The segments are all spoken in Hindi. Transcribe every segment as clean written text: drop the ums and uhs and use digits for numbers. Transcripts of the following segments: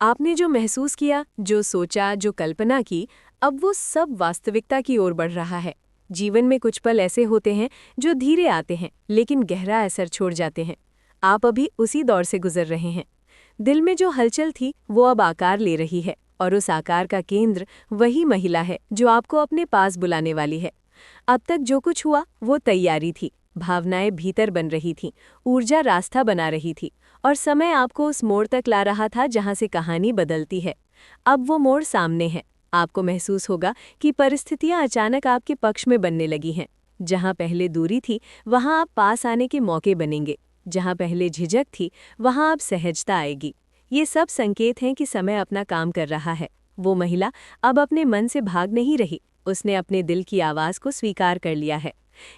आपने जो महसूस किया, जो सोचा, जो कल्पना की, अब वो सब वास्तविकता की ओर बढ़ रहा है। जीवन में कुछ पल ऐसे होते हैं जो धीरे आते हैं लेकिन गहरा असर छोड़ जाते हैं। आप अभी उसी दौर से गुजर रहे हैं। दिल में जो हलचल थी वो अब आकार ले रही है और उस आकार का केंद्र वही महिला है जो आपको अपने पास बुलाने वाली है। अब तक जो कुछ हुआ वो तैयारी थी। भावनाएं भीतर बन रही थीं, ऊर्जा रास्ता बना रही थी और समय आपको उस मोड़ तक ला रहा था जहां से कहानी बदलती है। अब वो मोड़ सामने है। आपको महसूस होगा कि परिस्थितियां अचानक आपके पक्ष में बनने लगी हैं। जहां पहले दूरी थी वहां आप पास आने के मौके बनेंगे। जहां पहले झिझक थी वहां अब सहजता आएगी। ये सब संकेत हैं कि समय अपना काम कर रहा है। वो महिला अब अपने मन से भाग नहीं रही, उसने अपने दिल की आवाज़ को स्वीकार कर लिया है।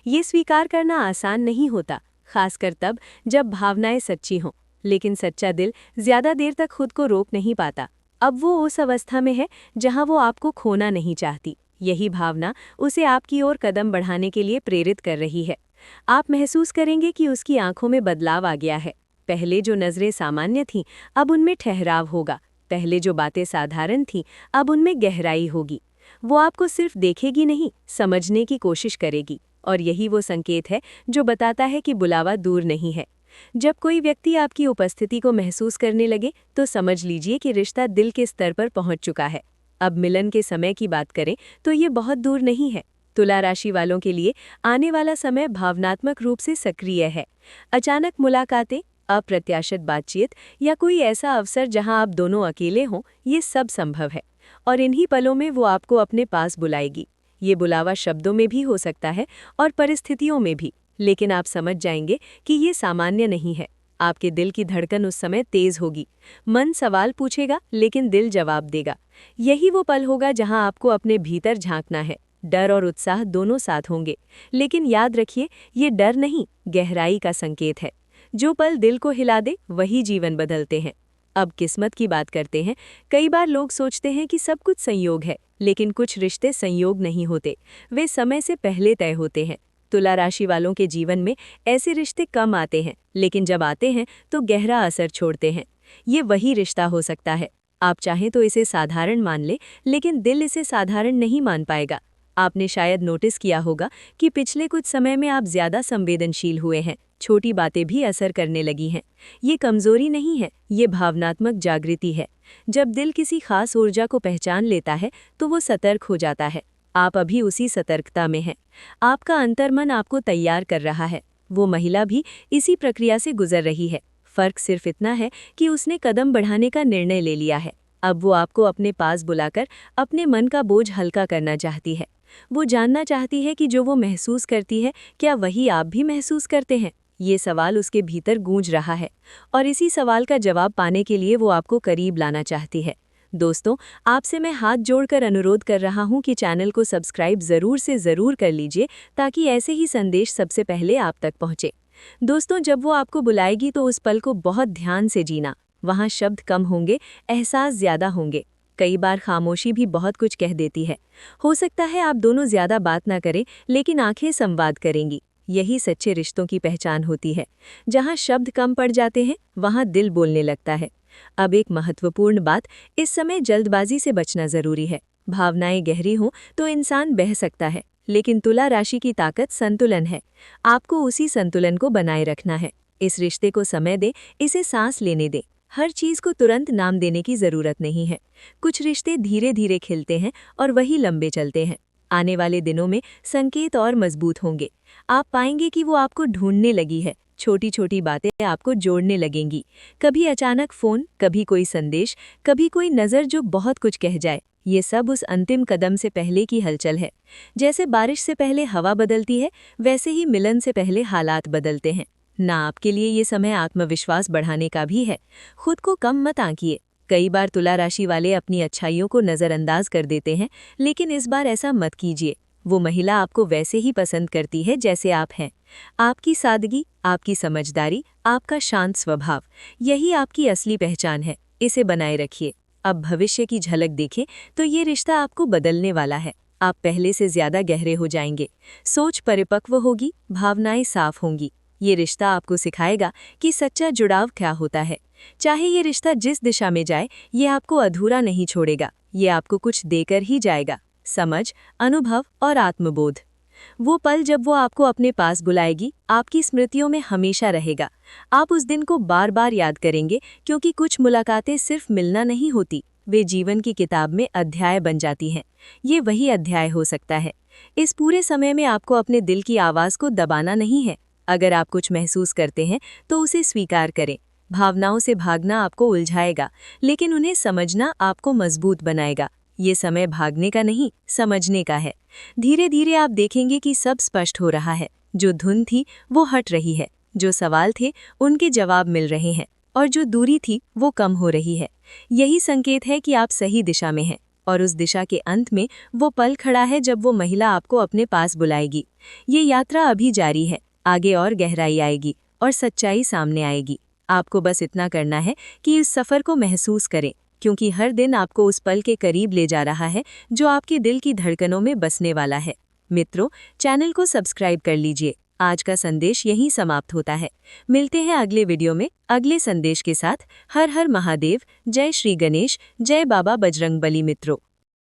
ये स्वीकार करना आसान नहीं होता, खासकर तब जब भावनाएं सच्ची हों। लेकिन सच्चा दिल ज्यादा देर तक खुद को रोक नहीं पाता। अब वो उस अवस्था में है जहां वो आपको खोना नहीं चाहती। यही भावना उसे आपकी ओर कदम बढ़ाने के लिए प्रेरित कर रही है। आप महसूस करेंगे कि उसकी आंखों में बदलाव आ गया है। पहले जो नजरें सामान्य थीं, अब उनमें ठहराव होगा। पहले जो बातें साधारण थीं, अब उनमें गहराई होगी। वो आपको सिर्फ देखेगी नहीं, समझने की कोशिश करेगी। और यही वो संकेत है जो बताता है कि बुलावा दूर नहीं है। जब कोई व्यक्ति आपकी उपस्थिति को महसूस करने लगे तो समझ लीजिए कि रिश्ता दिल के स्तर पर पहुंच चुका है। अब मिलन के समय की बात करें तो ये बहुत दूर नहीं है। तुला राशि वालों के लिए आने वाला समय भावनात्मक रूप से सक्रिय है। अचानक मुलाकातें, अप्रत्याशित बातचीत या कोई ऐसा अवसर जहां आप दोनों अकेले हों, ये सब संभव है। और इन्हीं पलों में वो आपको अपने पास बुलाएगी। ये बुलावा शब्दों में भी हो सकता है और परिस्थितियों में भी, लेकिन आप समझ जाएंगे कि ये सामान्य नहीं है। आपके दिल की धड़कन उस समय तेज होगी। मन सवाल पूछेगा लेकिन दिल जवाब देगा। यही वो पल होगा जहां आपको अपने भीतर झांकना है। डर और उत्साह दोनों साथ होंगे, लेकिन याद रखिए, ये डर नहीं, गहराई का संकेत है। जो पल दिल को हिला दे वही जीवन बदलते हैं। अब किस्मत की बात करते हैं। कई बार लोग सोचते हैं कि सब कुछ संयोग है, लेकिन कुछ रिश्ते संयोग नहीं होते, वे समय से पहले तय होते हैं। तुला राशि वालों के जीवन में ऐसे रिश्ते कम आते हैं, लेकिन जब आते हैं तो गहरा असर छोड़ते हैं। ये वही रिश्ता हो सकता है। आप चाहें तो इसे साधारण मान ले, लेकिन दिल इसे साधारण नहीं मान पाएगा। आपने शायद नोटिस किया होगा कि पिछले कुछ समय में आप ज्यादा संवेदनशील हुए हैं। छोटी बातें भी असर करने लगी हैं। ये कमजोरी नहीं है, ये भावनात्मक जागृति है। जब दिल किसी खास ऊर्जा को पहचान लेता है तो वो सतर्क हो जाता है। आप अभी उसी सतर्कता में हैं। आपका अंतर्मन आपको तैयार कर रहा है। वो महिला भी इसी प्रक्रिया से गुजर रही है। फर्क सिर्फ इतना है कि उसने कदम बढ़ाने का निर्णय ले लिया है। अब वो आपको अपने पास बुलाकर अपने मन का बोझ हल्का करना चाहती है। वो जानना चाहती है कि जो वो महसूस करती है, क्या वही आप भी महसूस करते हैं। ये सवाल उसके भीतर गूंज रहा है और इसी सवाल का जवाब पाने के लिए वो आपको करीब लाना चाहती है। दोस्तों, आपसे मैं हाथ जोड़कर अनुरोध कर रहा हूं कि चैनल को सब्सक्राइब ज़रूर से ज़रूर कर लीजिए, ताकि ऐसे ही संदेश सबसे पहले आप तक पहुंचे। दोस्तों, जब वो आपको बुलाएगी तो उस पल को बहुत ध्यान से जीना। वहाँ शब्द कम होंगे, एहसास ज़्यादा होंगे। कई बार खामोशी भी बहुत कुछ कह देती है। हो सकता है आप दोनों ज़्यादा बात ना करें, लेकिन आंखें संवाद करेंगी। यही सच्चे रिश्तों की पहचान होती है। जहाँ शब्द कम पड़ जाते हैं वहाँ दिल बोलने लगता है। अब एक महत्वपूर्ण बात, इस समय जल्दबाजी से बचना जरूरी है। भावनाएं गहरी हों तो इंसान बह सकता है, लेकिन तुला राशि की ताकत संतुलन है। आपको उसी संतुलन को बनाए रखना है। इस रिश्ते को समय दें, इसे सांस लेने दें। हर चीज को तुरंत नाम देने की जरूरत नहीं है। कुछ रिश्ते धीरे धीरे खिलते हैं और वही लंबे चलते हैं। आने वाले दिनों में संकेत और मजबूत होंगे। आप पाएंगे कि वो आपको ढूंढने लगी है। छोटी छोटी बातें आपको जोड़ने लगेंगी। कभी अचानक फोन, कभी कोई संदेश, कभी कोई नज़र जो बहुत कुछ कह जाए। ये सब उस अंतिम कदम से पहले की हलचल है। जैसे बारिश से पहले हवा बदलती है, वैसे ही मिलन से पहले हालात बदलते हैं। ना आपके लिए ये समय आत्मविश्वास बढ़ाने का भी है। खुद को कम मत आंकिए। कई बार तुला राशि वाले अपनी अच्छाइयों को नज़रअंदाज कर देते हैं, लेकिन इस बार ऐसा मत कीजिए। वो महिला आपको वैसे ही पसंद करती है जैसे आप हैं। आपकी सादगी, आपकी समझदारी, आपका शांत स्वभाव, यही आपकी असली पहचान है। इसे बनाए रखिए। अब भविष्य की झलक देखें तो ये रिश्ता आपको बदलने वाला है। आप पहले से ज्यादा गहरे हो जाएंगे। सोच परिपक्व होगी, भावनाएं साफ होंगी। ये रिश्ता आपको सिखाएगा कि सच्चा जुड़ाव क्या होता है। चाहे ये रिश्ता जिस दिशा में जाए, ये आपको अधूरा नहीं छोड़ेगा। ये आपको कुछ देकर ही जाएगा, समझ, अनुभव और आत्मबोध। वो पल जब वो आपको अपने पास बुलाएगी, आपकी स्मृतियों में हमेशा रहेगा। आप उस दिन को बार बार याद करेंगे, क्योंकि कुछ मुलाकातें सिर्फ मिलना नहीं होती, वे जीवन की किताब में अध्याय बन जाती हैं। ये वही अध्याय हो सकता है। इस पूरे समय में आपको अपने दिल की आवाज़ को दबाना नहीं है। अगर आप कुछ महसूस करते हैं तो उसे स्वीकार करें। भावनाओं से भागना आपको उलझाएगा, लेकिन उन्हें समझना आपको मजबूत बनाएगा। ये समय भागने का नहीं, समझने का है। धीरे धीरे आप देखेंगे कि सब स्पष्ट हो रहा है। जो धुन थी वो हट रही है, जो सवाल थे उनके जवाब मिल रहे हैं, और जो दूरी थी वो कम हो रही है। यही संकेत है कि आप सही दिशा में हैं, और उस दिशा के अंत में वो पल खड़ा है जब वो महिला आपको अपने पास बुलाएगी। ये यात्रा अभी जारी है, आगे और गहराई आएगी और सच्चाई सामने आएगी। आपको बस इतना करना है कि इस सफ़र को महसूस करें, क्योंकि हर दिन आपको उस पल के करीब ले जा रहा है जो आपके दिल की धड़कनों में बसने वाला है। मित्रों, चैनल को सब्सक्राइब कर लीजिए। आज का संदेश यहीं समाप्त होता है। मिलते हैं अगले वीडियो में अगले संदेश के साथ। हर हर महादेव, जय श्री गणेश, जय बाबा बजरंगबली। मित्रों।